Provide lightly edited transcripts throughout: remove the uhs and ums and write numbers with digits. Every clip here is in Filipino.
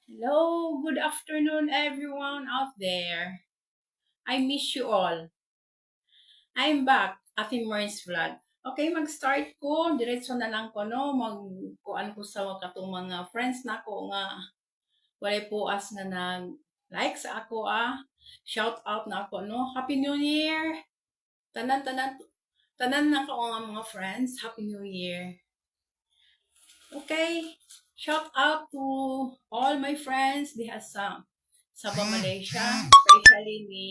Hello, good afternoon everyone out there. I miss you all. I'm back, Ate Morris Vlog. Okay, mag-start ko. Diretso na lang ko, no? Kuan ko sa katong mga friends na ko nga. Walay po as nga nag-like sa ako, Shout out na ako, no? Happy New Year! Tanan na ko nga mga friends. Happy New Year. Okay, shout out to all my friends diha sa Sabah, Malaysia, especially ni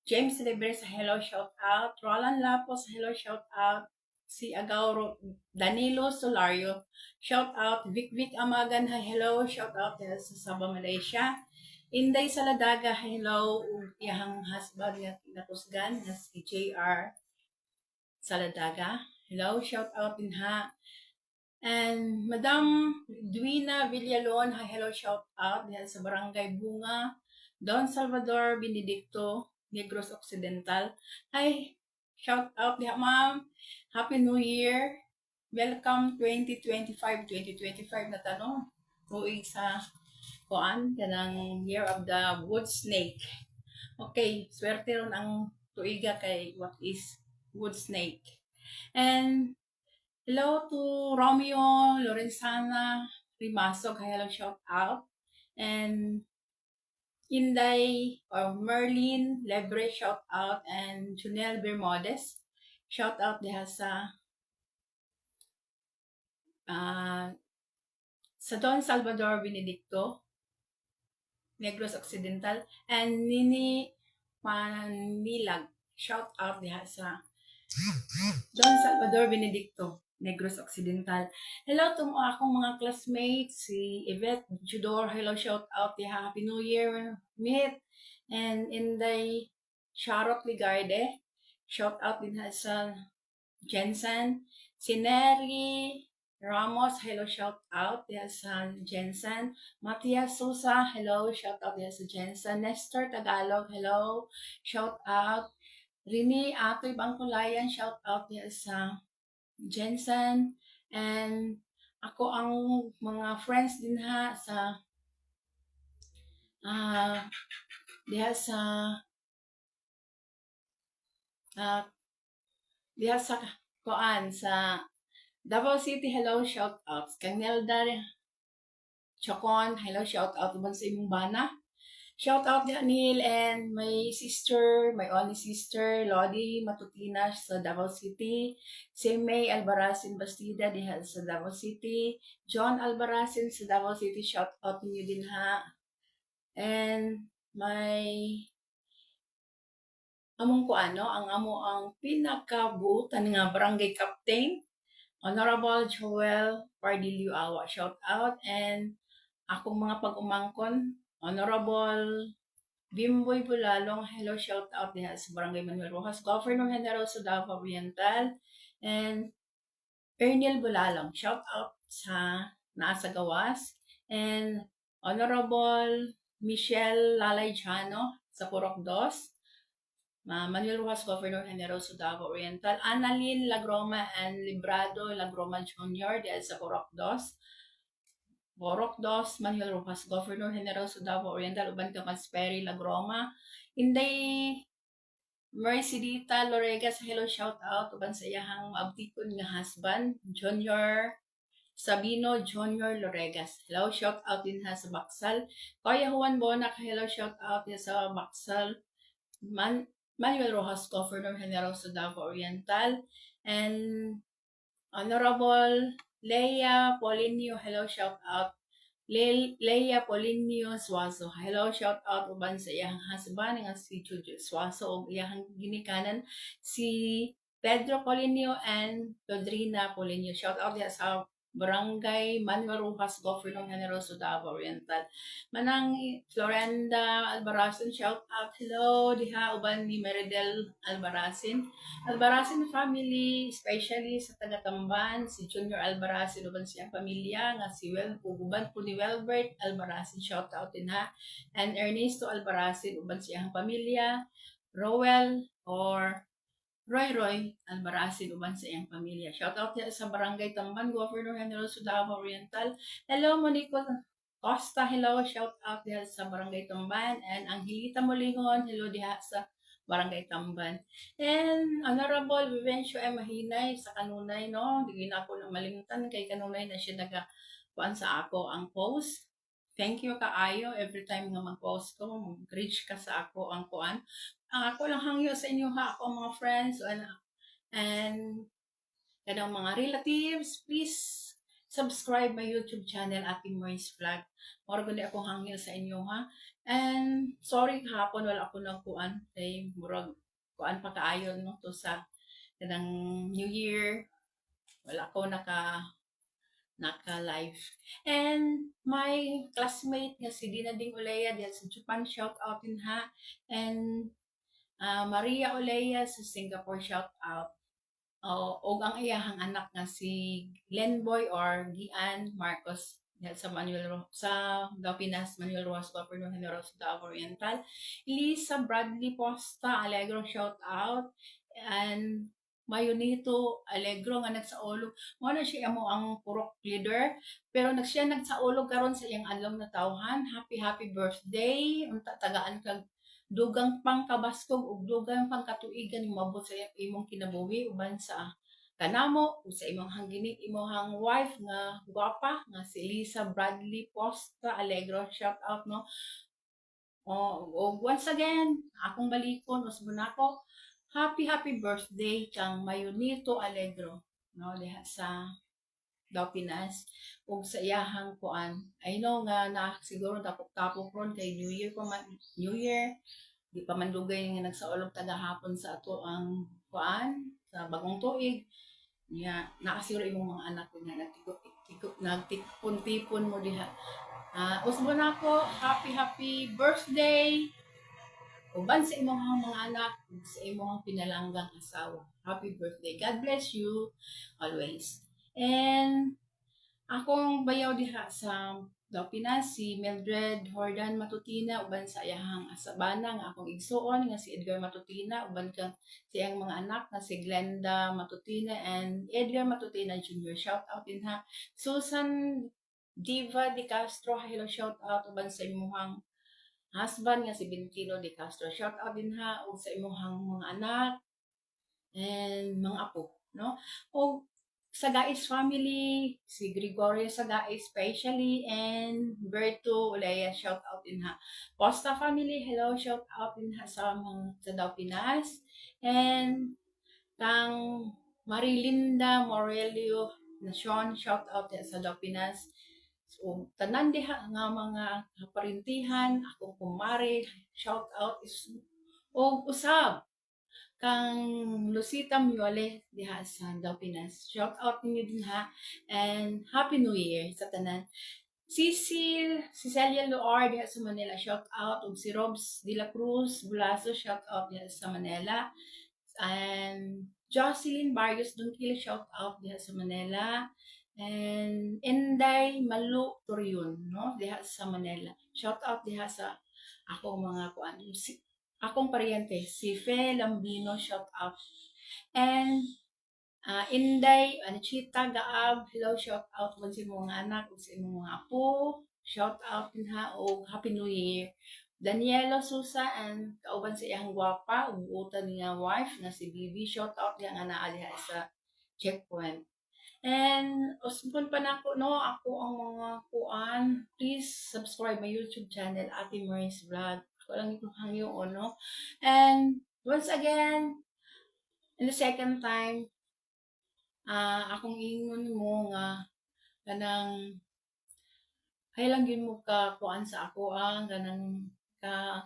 James Libre sa hello shout out, Roland Lapos hello shout out, si Agauro Danilo Solario shout out, Vic Vic Amagan hello shout out diha sa Sabah, Malaysia. Inday Saladaga hello ug iyang husband nga natusgan nga si JR Saladaga. Hello, shout out din ha. And Madam Duina Villalon, hi, hello, shout out diyan sa Barangay Bunga, Don Salvador Benedicto, Negros Occidental. Hi, shout out diha ma'am. Happy New Year. Welcome 2025 na tanong. Uwi sa kuan kanang Year of the Wood Snake. Okay, swerte ron ang tuiga kay what is wood snake. And hello to Romeo Lorenzana Rimasog. Hello, shout out. And Inday or Merlin Lebre, shout out. And Junel Bermodes, shout out diha uh, sa Don Salvador Benedicto, Negros Occidental. And Nini Manilag, shout out diha sa Don Salvador Benedicto, Negros Occidental. Hello to akong mga classmates, si Yvette Judor, hello, shout out, Happy New Year, Meet, and Inday Charot Ligarde, shout out din sa Jensen, si Neri Ramos, hello, shout out diha sa Jensen, Matias Sosa, hello, shout out diha sa Jensen, Nestor Tagalog, hello, shout out, Rini Atoy Bangkulayan, shout out niya sa Jensen. And ako ang mga friends din ha sa diha sa uh, diha sa koan sa Davao City, hello, shout out. Kang Nelda Chocon, hello, shout out naman sa imong bana. Shout out ni Anil and my sister, my only sister, Lodi Matutina sa Davao City. Si May Albarazin Bastida diha sa Davao City. John Albarazin sa Davao City, shout out niyo din ha. And my among ko ang pinakabuutan nga barangay captain, Honorable Joel Pardilio Awa, shout out. And akong mga pag-umangkon, Honorable Bimboy Bulalong, hello, shout out diha sa Barangay Manuel Rojas, Governor Generoso Davao Oriental, and Ernil Bulalong, shout out sa nasa gawas, and Honorable Michelle Lalayjano sa Purok Dos, Manuel Rojas, Governor Generoso Davao Oriental, Annalyn Lagroma and Librado Lagroma Jr. diha sa Purok Dos, Borok Dos, Manuel Rojas, Governor Generoso Davao Oriental, uban ka Masperi Lagroma, Inday Mercedita Loregas, hello, shout out, uban sa iyahang maabtikon nga husband, Junior Sabino Junior Loregas. Hello, shout out din ha sa Baksal. Kuya Juan Bonac, hello, shout out din sa Baksal. Manuel Rojas, Governor Generoso Davao Oriental. And Honorable Leia Polinio, hello, shout out. Leia Polinio Suazo, hello, shout out uban sa iyang husband nga si Jojo Suazo o iyang ginikanan si Pedro Polinio and Rodrina Polinio. Shout out diha sa Barangay Manuel Rojas, Governor Generoso Davao Oriental. Manang Florenda Albarazin, shout out, hello diha uban ni Meridel Albarazin. Albarazin family, especially sa taga-Tamban, si Junior Albarazin uban siyang pamilya nga si uban po ni Welbert Albarazin, shout out din ha. And Ernesto Albarazin uban siyang pamilya, Rowell or Roy Albarazin uban sa iyang pamilya. Shout out sa Barangay Tamban, Governor Generoso Davao Oriental. Hello, Monico Costa, hello, shout out diha sa Barangay Tamban, and ang Hilita Molingon, hello diha sa Barangay Tamban. And Honorable Vivencio M. Mahinay sa Kanunay, no? Di na ako na malimtan kay Kanunay na siya kuan sa ako ang post. Thank you kaayo every time nga mag-post ko, mag-reach ka sa ako ang kuan. Ang ako lang hangyo sa inyo ha, ako ang mga friends and kanang mga relatives, please subscribe my YouTube channel, Ate Moise Vlog. Moro gani ako hangyo sa inyo ha. And sorry kahapon wala ako nang kuan kay murag kuan pa kaayon no to sa kanang New Year. Wala ko naka-live. And my classmate nga si Dina Ding Olea diyan sa Japan, shout out din ha. And Maria Olea sa Singapore, shout out. Og ang iyahang anak nga si Glenboy or Gian Marcos sa Pinas, Manuel Rojas, Governor General sa Davao Oriental. Lisa Bradley Posta, Allegro, shout out. And Mayonito Allegro nga nagsaulog. Mo na siya amo ang purok leader, pero siya nagsaulog karon sa iyang adlaw na tawhan. Happy birthday. Unta tagaan kag dugang pangkabaskog ug dugang pangkatuigan yung mabot sa imong kinabuhi uban sa kanamo ug sa imong hangginit imong wife nga gwapa nga si Lisa Bradley Posta Allegro, shout out no. Once again akong balikon usbon ako happy birthday kang Mayonito Allegro no diha sa Pinas ug sa iyahang kuan. I know nga na siguro tapok-tapok ron kay New Year di pa man dugay nga nagsaulog tagahapon sa ato ang kuan sa bagong tuig niya nakasiguro imong mga anak nga nagtipon-tipon mo diha. Usbon ako happy birthday uban sa imong mga anak ug sa imong pinalanggang asawa. Happy birthday. God bless you always. And akong bayaw diha sa Pinas si Mildred Hordan Matutina uban sa iyahang asabana nga akong igsuon nga si Edgar Matutina uban kang siyang mga anak nga si Glenda Matutina and Edgar Matutina Jr. Shout out din ha. Susan Diva de Castro, hello, shout out uban sa imong husband nga si Bentino de Castro. Shout out din ha ug sa imong mga anak and mga apo, no? O sa Gais family, si Gregorio sa Gais especially, and Berto Olea, shout out din ha. Posta family, hello, shout out din ha sa mga sa Daw Pinas. And kang Marilinda Morelio Nacion, shout out din sa Daw Pinas. So, tanan diha nga mga kaparintihan, akong kumare, shout out is og usab kang Lucita Miole diha sa Daw Pinas. Shout out ninyo din ha. And Happy New Year sa tanan. Celia Loar diha sa Manila, shout out. Ug si Robs de la Cruz Bulaso, shout out diha sa Manila. And Jocelyn Barrios Dunkil, shout out diha sa Manila. And Inday Malu Torion, no? Diha sa Manila. Shout out diha sa akong mga kuan. Akong paryente, si Fe Lambino, shout out. And Inday, Chita Gaab, hello, shout out sa mga anak, sa mga apo, shout out din ha, o Happy New Year. Daniela Susa and kauban sa iyang gwapa, ug utan niya wife na si Bibi, shout out diha nga naa diha sa checkpoint. And usbon pa nako no, ako ang mga kuan, please subscribe my YouTube channel, Ate Moise Vlog. Walang itong hangyo no. And once again, in the second time, akong ingon mo nga kanang ay lang yun mo ka kuan sa ako ang kanang ka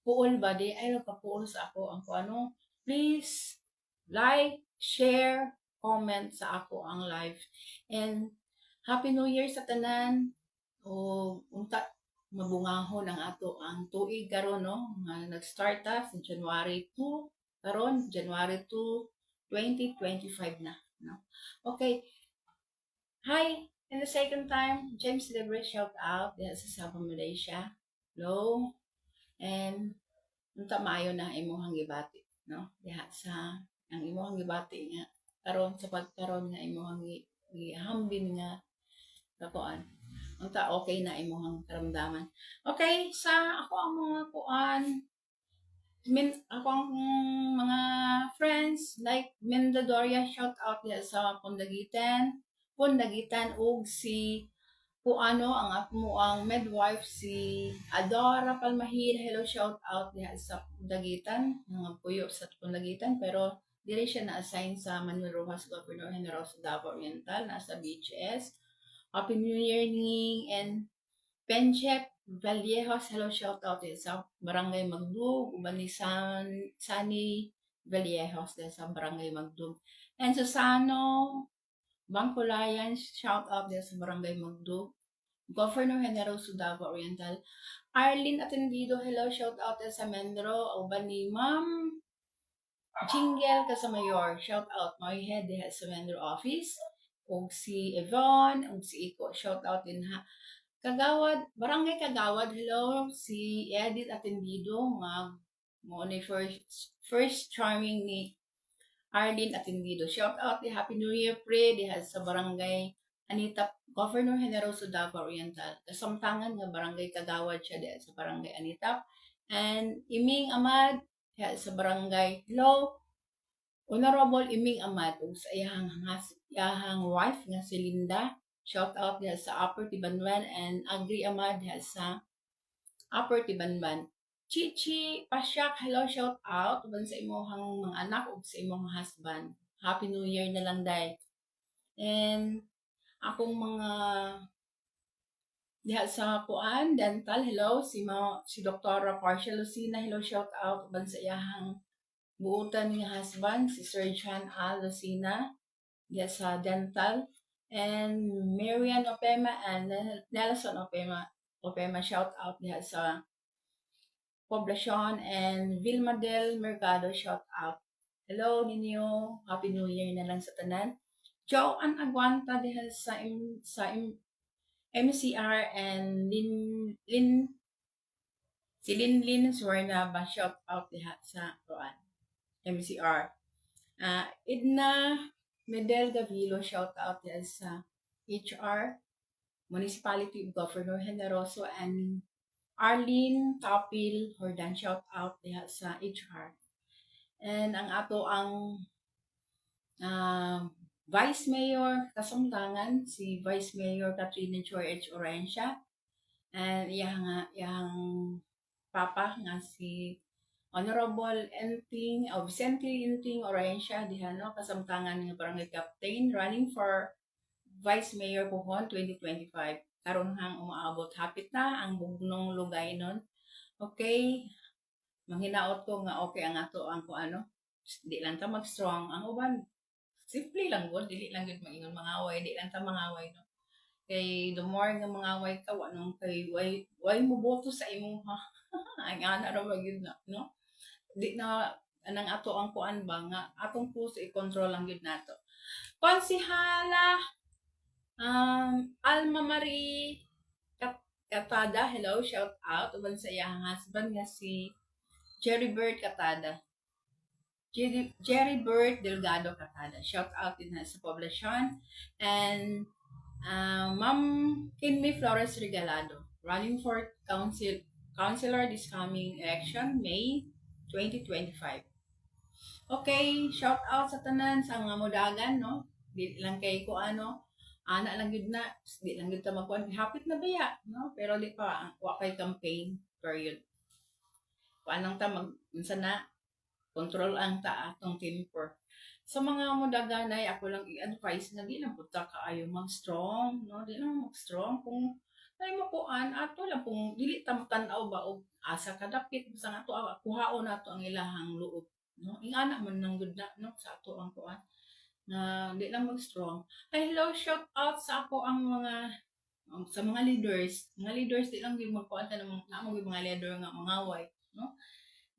puol ba di ay lang ka puol sa ako ang kuano. Please like, share, comment sa ako ang live. And Happy New Year sa tanan. O unta mabungahon ang ato ang tuig karon no nga nag-start ta sa January 2 karon January 2 2025 na no. Okay, hi, in the second time James Libre, shout out diha sa Sabah, Malaysia. Hello. And unta maayo na imong gibati no diha sa ang imong gibati nga karon sa pagkaron nga imong gihambin nga kakuan unta okay na imong karamdaman. Okay, sa ako ang mga kuan, ako ang mga friends like Mendadoria, shout out diha sa Pundagitan ug si Kuano ang mo ang midwife si Adora Palmahil. Hello, shout out diha sa Pundagitan, mga puyo sa Pundagitan, pero dili siya na-assign sa Manuel Rojas Governor General sa Davao Oriental, nasa BHS. Happy New Year ning and Penchep Vallejos, hello, shout out din sa Barangay Magdug, uban ni Sani Vallejos din sa Barangay Magdug. And Susano Bangkulayan, shout out din sa Barangay Magdug. Governor Generoso Davao Oriental. Arlene Atendido, hello, shout out din sa Mendro, uban ni Ma'am Jingle Casamayor, shout out my head diha sa Mendro office. Ug si Yvonne, ug si Iko, shout out din ha. Kagawad, Barangay Kagawad, hello, si Edith Atendido, mo ni first charming ni Arlene Atendido. Shout out di Happy New Year pre diha sa Barangay Anita, Governor Generoso Davao Oriental. Kasamtangan nga Barangay Kagawad siya diha sa Barangay Anita. And Iming Amad diha sa Barangay, hello, Honorable Iming Amad ug sa iyahang wife nga si Linda. Shout out diha sa Upper Tibanban and Agri Amad diha sa Upper Tibanban. Chichi Pasyak, hello, shout out uban sa imong mga anak ug sa imong husband. Happy New Year na lang day. And akong mga diha sa Puan Dental, hello, si Dr. Parcia Lucina, hello, shout out uban sa iyahang buutan ni husband si Sir John A. Lucina diha sa Dental. And Marian Opema and Nelson Opema, shout out diha sa Poblacion. And Vilma del Mercado, shout out. Hello ninyo, Happy New Year na lang sa tanan. Joanne Aguanta diha sa MCR and si Linlin Suarnaba, shout out diha sa MCR. Edna Medel Gavilo, shout out diha sa HR, Municipality of Governor Generoso. And Arlene Tapil Hordan, shout out diha sa HR. And ang ato ang Vice Mayor Kasumtangan, si Vice Mayor Katrina Choi H. Orencia. And iyang papa nga si Honorable Vicente Enting Orencia diha no, kasamtangan nga barangay captain, running for Vice Mayor Puhon 2025. Karon hang umaabot, hapit na ang bugnong lugay nun. Okay, manghinaot ko nga okay ang ato ang di lang ta mag-strong ang uban. Simple lang gud, dili lang gud maingon mangaway, di lang ta mangaway no. Kay the more nga mangaway ka, wanong kay why mo boto sa imo ha. Ang ana ra gyud na, no? Di na anang ato ang kuan ba nga atong puso i-control lang gyud nato. Konsihala Alma Marie Katada, hello, shout out uban sa iyang husband nga si Jerry Bird Katada. Jerry Bird Delgado Katada, shout out din sa Poblacion. And Ma'am Kinmi Flores Regalado, running for councilor this coming election, May 2025. Okay, shout out sa tanan sa mga mudagan, no? Di lang kay ko ana lang gid na, di lang gid ta magkuan, hapit na baya, no? Pero di pa wa kay campaign period. Kuan lang ta unsa na control ang ta atong temper. Sa mga mudaganay, ako lang i-advise na di lang punta kaayo mag-strong, no? Di lang mag-strong kung ay mo kuan ato lang kung dili ta tan-aw ba og asa kadapit sa ato kuhaon nato ang ilahang luob, no? Ingana man nang good na, no, sa ato ang kuan na di lang mag-strong. Ay, hello, shout out sa ako ang sa mga leaders. Mga leaders di lang yung magkuan ta ng mga leader nga mangaway, no?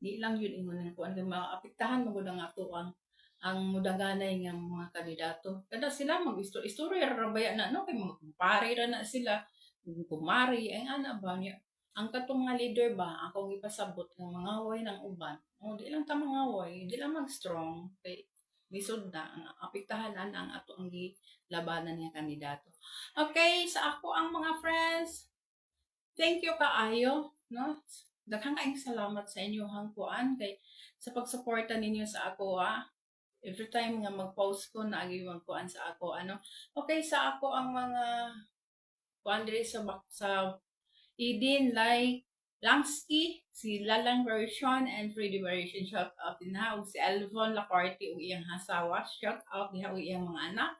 Di lang yun ingon nga kuan kay maapektahan mo gud ang ato ang mudaganay nga mga kandidato. Kada sila mag-istorya ra baya na, no, kay mga kumpare ra na sila, kumari ay ana ba niya. Ang katong mga leader ba akong ipasabot nga mangaway ng uban. Oh, di lang ta mangaway, di lang mag-strong. Kay lisod na ang apektahan ang ato ang labanan nga kandidato. Okay, sa ako ang mga friends, thank you kaayo, no? Daghang kaayong salamat sa inyong kuan kay sa pagsuporta ninyo sa ako every time nga mag-post ko naagi magkuan sa ako ano. Okay, sa ako ang mga kuan diri sa Eden like Langsky, si Lalang version and Freddy version, shout out din ha. Si Elvon Lacorte ug iyang hasawa, shout out diha ug iyang mga anak.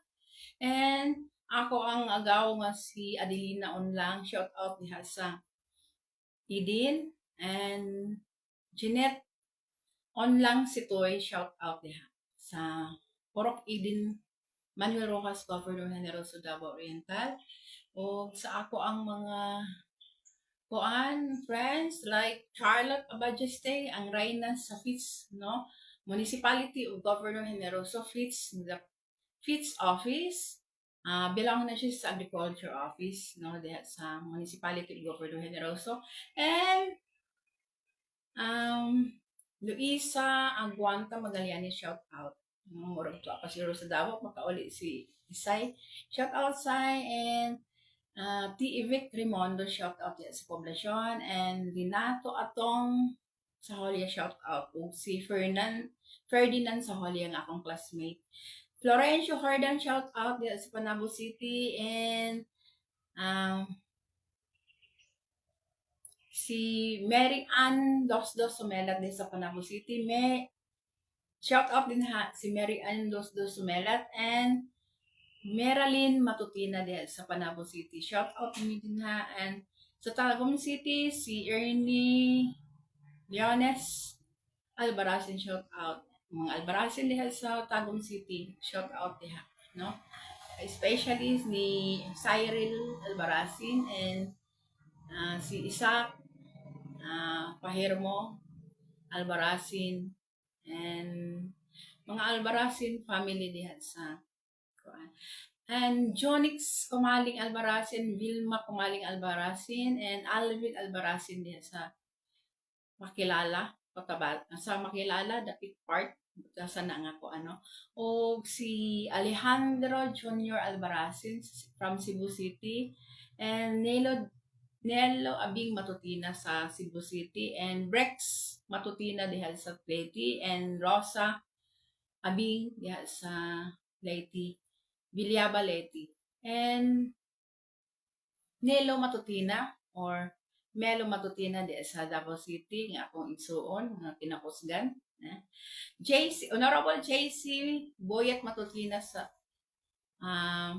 And ako ang agaw nga si Adelina Onlang, shout out diha sa Eden. And Jeanette Onlang Sitoy, shout out diha sa Porok Eden, Manuel Rojas, Governor Generoso Davao Oriental. O sa ako ang mga friends like Charlotte Abadjeste, ang Reyna sa Fitz, no? Municipality of Governor Generoso Fitz, the Fitz office. Bilang na siya sa Agriculture Office, no? Diha sa Municipality of Governor Generoso. And Luisa Aguanta Magallanes, shout out. Murag to ako siguro sa Davao, makauli si Isay. Shout out, Sai. And T. Evic Rimondo, shout out sa poblasyon. And Renato Atong sa Holya, shout out. O si Ferdinand sa Holya, ang akong classmate. Florencio Hardan, shout out sa Panabo City. And si Mary Ann Dos Sumelat din sa Panabo City. Shout out din ha si Mary Ann Dos Sumelat and Meralyn Matutina din sa Panabo City. Shout out din ha. And sa Tagum City, si Ernie Leones Albarazin, shout out. Mga Albarazin diha sa Tagum City, shout out diha, no? Especially ni Cyril Albarazin and si Isaac Pahirmo Albarazin and mga Albarazin family diha sa kuan. And Jonix Kumaling Albarazin, Vilma Kumaling Albarazin, and Alvin Albarazin diha sa Makilala, sa Makilala, Dapit Park, sa na nga ko ano. O si Alejandro Junior Albarazin from Cebu City, and Nelo Abing Matutina sa Cebu City, and Brex Matutina diha sa Leyte, and Rosa Abing diha sa Leyte, Villaba Leyte. And Nelo Matutina or Melo Matutina di sa Davao City nga akong igsuon nga kinakusgan. Honorable JC Boyet Matutina sa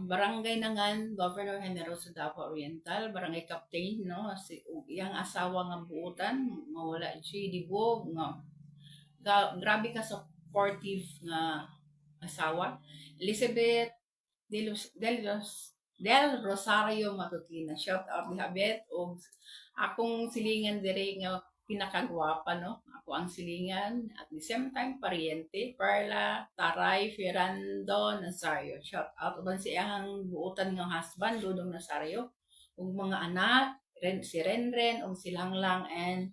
Barangay Nangan, Governor Generoso Davao Oriental, Barangay Captain, no? Si iyang asawa nga buutan, mawala siya dibog nga grabe ka supportive nga asawa. Elizabeth Del Rosario Matutina, shout out diha Bet og akong silingan dire nga pinakagwapa, no? Ako ang silingan at the same time pariente Perla Taray Ferrando Nazario, shout out uban si iyang buutan nga husband Dudong Nazario ug mga anak si Renren ug si Langlang and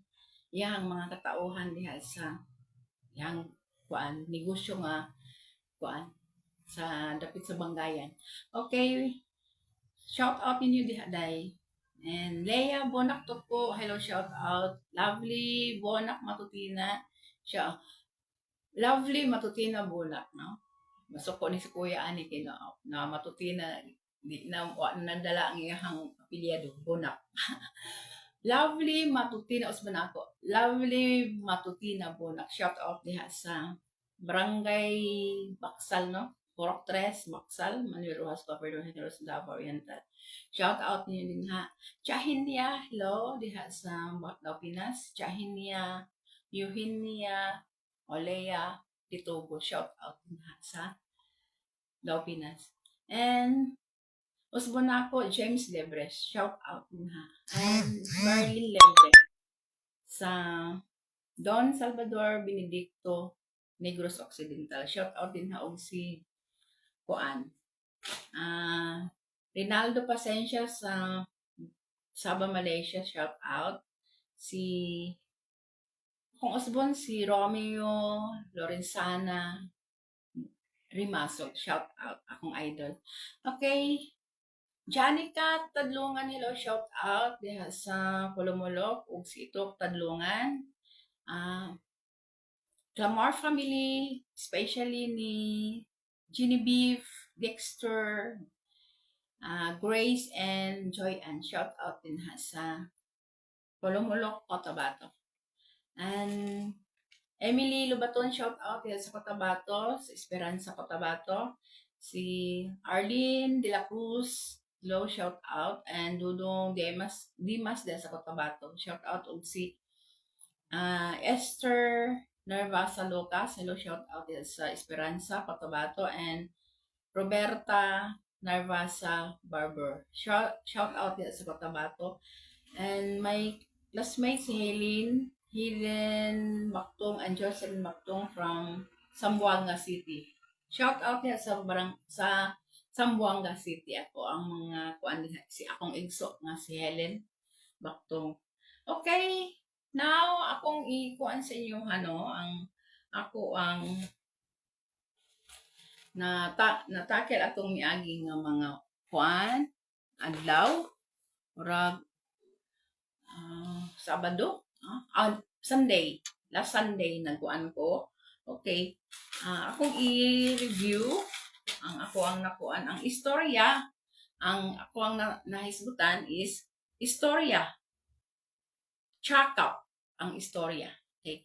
iyang mga katauhan diha sa iyang kuan negosyo nga kuan sa dapit sa Bangayan. Okay, shout out ninyo diha day. And Leia Bonak to po, hello, shout out. Lovely Bonak Matutina. Siya, Lovely Matutina Bonak, no? Masuko ni si Kuya Ani kay na Matutina, di na nandala ang iyang apelyado, Bonak. Lovely Matutina usban ako. Lovely Matutina Bonak. Shout out diha sa Barangay Baksal, no? Porok Tres, Baksal, Manuel Rojas, Governor Generoso Davao Oriental. Shout out niyo din ha. Chahinia, hello, diha sa Davao Pinas. Chahinia, Eugenia, Olea, Titubo. Shout out din ha sa Davao Pinas. And usbon ako, James Lebres. Shout out din ha. And Marilyn Lebre sa Don Salvador Benedicto, Negros Occidental. Shout out din ha og si Kuan. Rinaldo Pasencia sa Sabah, Malaysia, shout out. Si kung usbon si Romeo Lorenzana Rimasol. Shout out. Akong idol. Okay. Janica Tadlungan, hello, shout out diha sa Pulumulok ug si Itok Tadlungan. Clamor family, especially ni Genevieve, Dexter, Grace, and Joy Ann. Shout out din ha sa Pulumulok, Cotabato. And Emily Lubaton, shout out diha sa Cotabato, sa Esperanza, Cotabato. Si Arlene De La Cruz, hello, shout out. And Dudong Dimas diha sa Cotabato. Shout out og si Esther Nervasa Lucas, hello, shout out diha sa Esperanza, Cotabato. And Roberta Narvasa Barber, shout out diha sa Cotabato. And my classmate si Helen Mactong and Jocelyn Mactong from Zamboanga City. Shout out niya sa Zamboanga City. Ako ang mga si akong igso nga si Helen Mactong. Okay, now akong ikuan sa inyo ako ang natakil atong miagi nga mga kuan adlaw ora Sabado, Sunday, last Sunday nagkuan ko. Okay. Akong i-review ang ako ang nakuan ang istorya. Ang ako ang nahisgutan is istorya. Chakap ang istorya. Okay.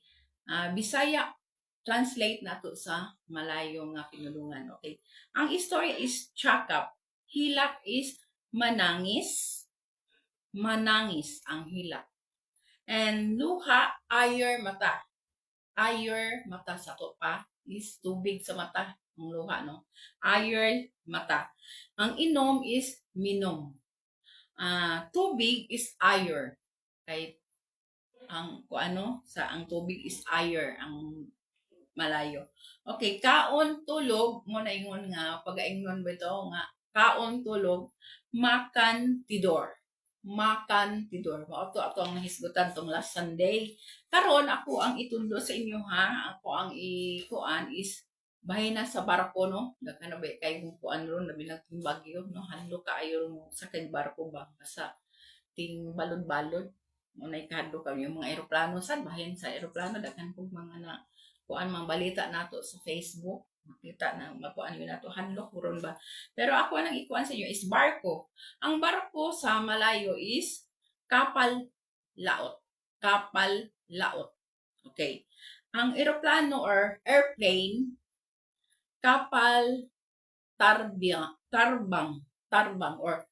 Bisaya translate nato sa Malayo nga pinulungan. Okay. Ang istorya is chakap. Hilak is manangis. Manangis ang hilak. And luha, ayer mata. Ayer mata sa pa is tubig sa mata. Ang luha, no? Ayer mata. Ang inom is minom. Tubig is ayer. Kahit ang tubig is ayer, ang Malayo. Okay, kaon tulog mo na ingon nga pag-aingon ba ito nga kaon tulog makan tidor. Makan tidor. Ato ang nahisgutan tong last Sunday. Karon ako ang itundo sa inyo ha. Ako ang ikuan is bahay na sa barko, no? Daghan na ba kay kuan ron labi na ting bagyo, no? Handlo kaayo mo sa kay barko ba sa ting balod-balod. Unay kahadlo kami yung mga eroplano sad bahin sa eroplano daghan pug mga na kuan mga balita nato sa Facebook. Makita na makuan yun nato handlo kuron ba. Pero ako nang ikuan sa inyo is barko. Ang barko sa Malayo is kapal laot. Kapal laot. Okay. Ang eroplano or airplane kapal tarbang or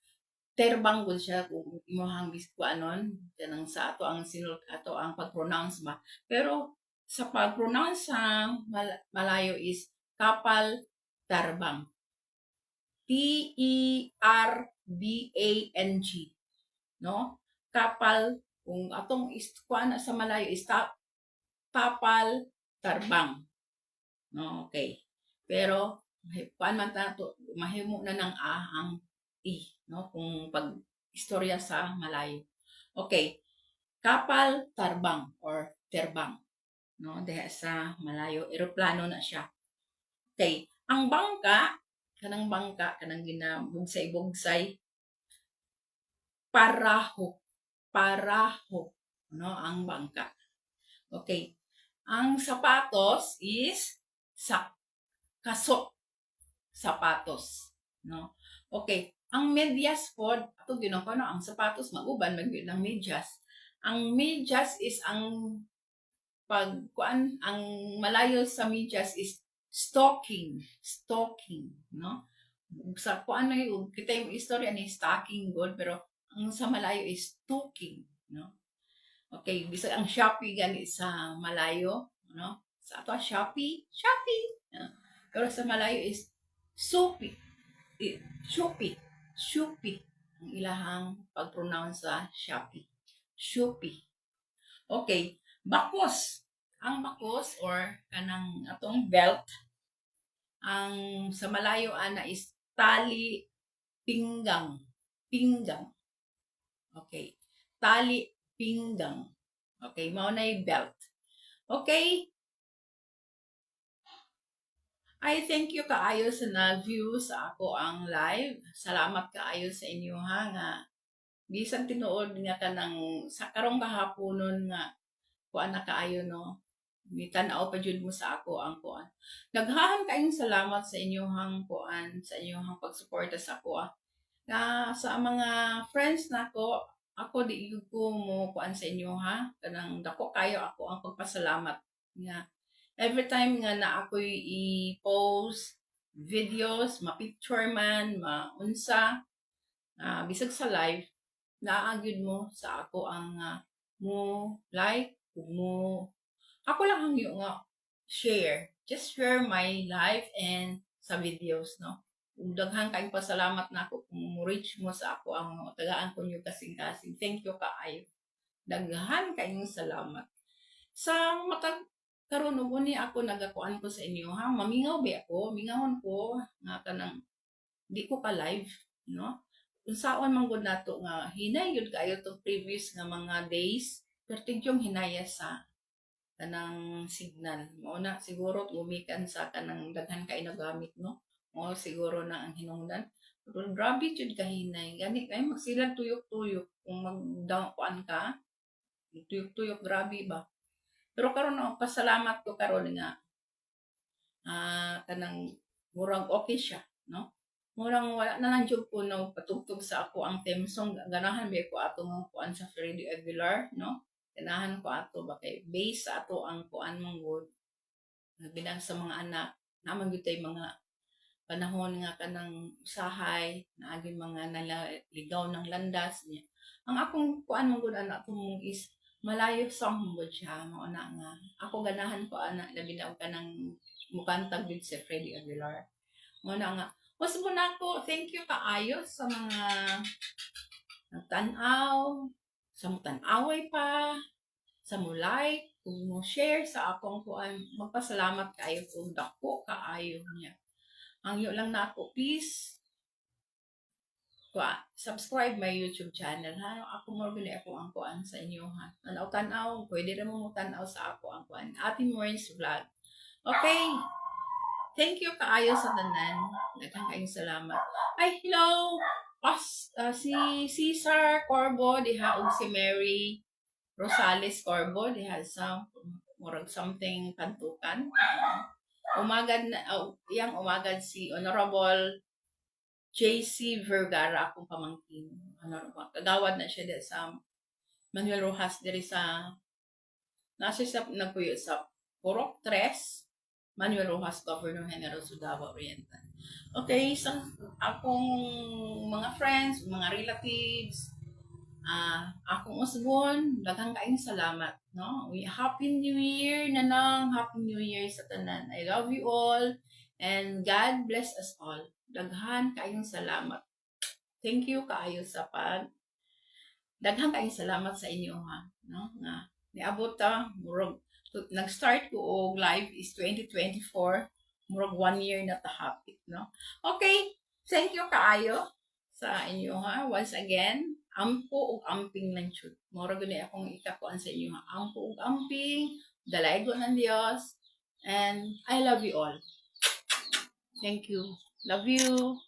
terbang gud siya kung imong biskuanon kanang sa ato ang pag-pronounce ba. Pero sa pag-pronounce sa Malayo is kapal tarbang. T-E-R-B-A-N-G. No? Kapal, kung atong kuan sa Malayo is kapal tarbang. No, okay. Pero kuan man tato mahimo na ng ang no, kung pag istorya sa Malayo. Okay. Kapal tarbang or terbang, no, diha sa Malayo, eroplano na siya. Okay. Ang bangka kanang ginabugsay-bugsay paraho, no, ang bangka. Okay. Ang sapatos is kasok sapatos, no. Okay. Ang medyas pod ato ginako no ang sapatos maguban magyud ng medyas. Ang medyas is ang ang Malayo sa medyas is stocking, no? Sa kuan na yung kita yung istorya ni stocking gold pero ang sa Malayo is stocking, no? Okay, bisag ang Shopee gani sa Malayo, no? Sa ato Shopee. Pero sa Malayo is Shopee. Shopee. Ang ilahang pag-pronounce sa Shopee. Shopee. Okay, bakos. Ang bakos or kanang atong belt, ang sa Malayo ana is tali pinggang. Okay. Tali pinggang. Okay, mao na belt. Okay? I thank you kaayo sa na-view sa ako ang live. Salamat kaayo sa inyo ha nga. Bisan tinuod nga kanang sa karong kahaponon nga kuan na kaayo no. Tan-aw pa jud mo sa ako ang kuan. Daghan kayong salamat sa inyong kuan, sa inyong pagsuporta sa ako. Nga sa mga friends nako, ako di gyud ko mo kuan sa inyo ha. Kanang dako kayo ako ang pagpasalamat nga every time nga na ako'y i-post videos, ma-picture man, maunsa, bisag sa live, naagyud mo sa ako ang mo like, mo ako lang ang yung share. Just share my life and sa videos, no? Ug daghan kayong pasalamat na ako kung mo-reach mo sa ako ang tagaan ko niyo kasing-kasing. Thank you kaayo. Daghan kayong salamat. Sa matag karon ug ni ako nagakuan ko sa inyo ha, mamingaw ba ako, mingawon ko nga kanang di ko ka live, no? Unsaon man gud nato nga hinay gyud kayo tong previous nga mga days, pertigyong hinaya sa kanang signal. Mao na siguro gumikan sa kanang daghan kay nagamit no. Mao siguro na ang hinungdan. Pero grabe jud kahinay. Gani kay magsilag tuyok-tuyok kung magdakuan ka. Tuyok-tuyok grabe ba. Pero karon pasalamat ko karon nga kanang murang okay siya, no? Murang wala na lang jud ko no patugtog sa ako ang theme song ganahan ba ko atong kuan sa Freddie Aguilar, no? Ganahan ko ato ba kay base sa ato ang kuan mong good. Bilang sa mga anak, naman gyud tay mga panahon nga kanang usahay, naagin mga nalaligaw ng landas niya. Ang akong kuan mong good anak ko mong is malayo song mo siya mao na nga ako ganahan ko anak labi na og kanang mukantag din si Freddie Aguilar mo na nga mas mo na ko thank you kaayo sa mga nagtan-aw sa mo tan-away pa sa mo like kung mo share sa akong kuan magpasalamat kaayo kung dako kaayo niya ang yo lang na ako please subscribe my YouTube channel ha. Ako mo gani ako ang kuan sa inyo ha. Tanaw-tanaw, pwede ra mo tanaw sa ako ang kuan. Ate Morris Vlog. Okay. Thank you kaayo sa tanan. Daghang kayong salamat. Ay, hello. Si Cesar Corbo diha ug si Mary Rosales Corbo diha sa murag something kantukan. Umagad na yang umagad si Honorable JC Vergara akong pamangkin. Kagawad na siya dito sa Manuel Rojas diri sa nasa sa nagpuyo sa Purok 3, Manuel Rojas, Governor General Sudava Oriental. Okay, so akong mga friends, mga relatives, akong usbon, daghang kaayong salamat, no? Happy New Year nanang, Happy New Year sa tanan. I love you all and God bless us all. Daghan kaayong salamat. Thank you kaayo sa daghang kaayong salamat sa inyo ha, no? Nga niabot ta murag nag-start ko og live is 2024, murag 1 year na ta hapit, no? Okay, thank you kaayo sa inyo ha. Once again, ampo ug amping lang jud. Murag gani akong ikakuan sa inyo ha. Ampo ug amping, dalaygo ng Dios, and I love you all. Thank you. Love you.